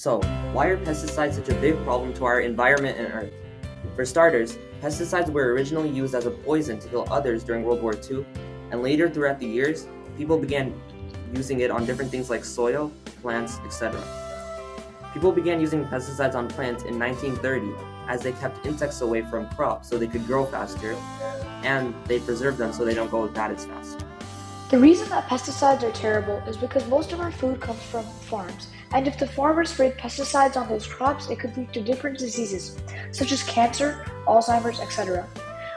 So, why are pesticides such a big problem to our environment and Earth? For starters, pesticides were originally used as a poison to kill others during World War II, and later throughout the years, people began using it on different things like soil, plants, etc. People began using pesticides on plants in 1930 as they kept insects away from crops so they could grow faster, and they preserved them so they don't go bad as fast. The reason that pesticides are terrible is because most of our food comes from farms, and if the farmers sprayed pesticides on those crops, it could lead to different diseases, such as cancer, Alzheimer's, etc.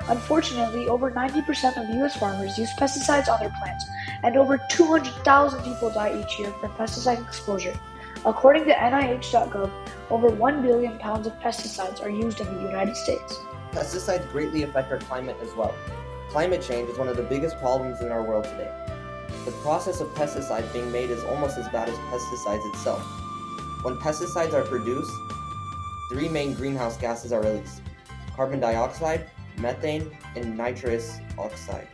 Unfortunately, over 90% of US farmers use pesticides on their plants, and over 200,000 people die each year from pesticide exposure. According to NIH.gov, over 1 billion pounds of pesticides are used in the United States. Pesticides greatly affect our climate as well. Climate change is one of the biggest problems in our world today. The process of pesticides being made is almost as bad as pesticides itself. When pesticides are produced, three main greenhouse gases are released: carbon dioxide, methane, and nitrous oxide.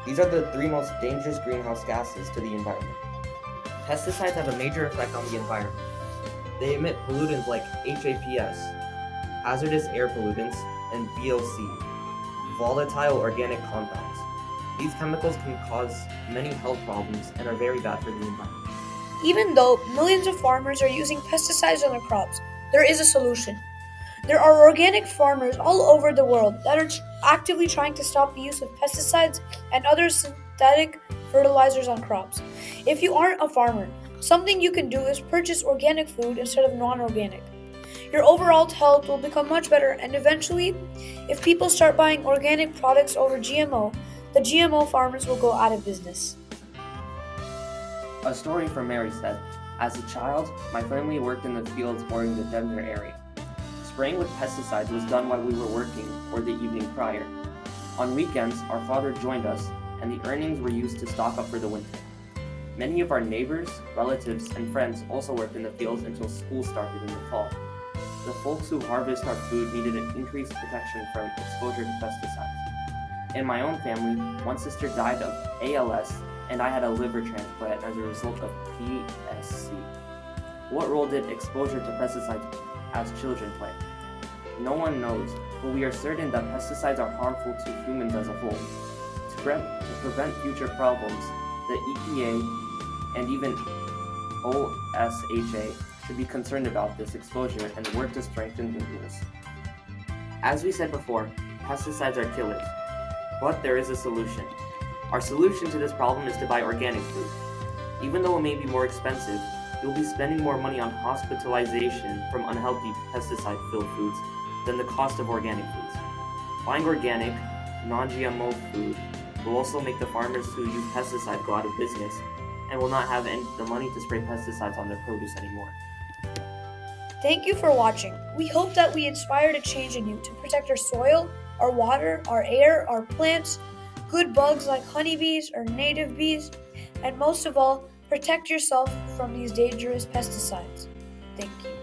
These are the three most dangerous greenhouse gases to the environment. Pesticides have a major effect on the environment. They emit pollutants like HAPS, hazardous air pollutants, and VOC, volatile organic compounds. These chemicals can cause many health problems and are very bad for the environment. Even though millions of farmers are using pesticides on their crops, there is a solution. There are organic farmers all over the world that are actively trying to stop the use of pesticides and other synthetic fertilizers on crops. If you aren't a farmer, something you can do is purchase organic food instead of non-organic. Your overall health will become much better, and eventually, if people start buying organic products over GMO, the GMO farmers will go out of business. A story from Mary said, "As a child, my family worked in the fields bordering the Denver area. Spraying with pesticides was done while we were working or the evening prior. On weekends, our father joined us, and the earnings were used to stock up for the winter. Many of our neighbors, relatives, and friends also worked in the fields until school started in the fall. The folks who harvest our food needed an increased protection from exposure to pesticides. In my own family, one sister died of ALS, and I had a liver transplant as a result of PSC. What role did exposure to pesticides as children play? No one knows, but we are certain that pesticides are harmful to humans as a whole. To prevent future problems, the EPA and even OSHA should be concerned about this exposure and work to strengthen the rules. As we said before, pesticides are killers, but there is a solution. Our solution to this problem is to buy organic food. Even though it may be more expensive, you'll be spending more money on hospitalization from unhealthy pesticide-filled foods than the cost of organic foods. Buying organic, non-GMO food will also make the farmers who use pesticides go out of business and will not have the money to spray pesticides on their produce anymore. Thank you for watching. We hope that we inspired a change in you to protect our soil, our water, our air, our plants, good bugs like honeybees or native bees, and most of all, protect yourself from these dangerous pesticides. Thank you.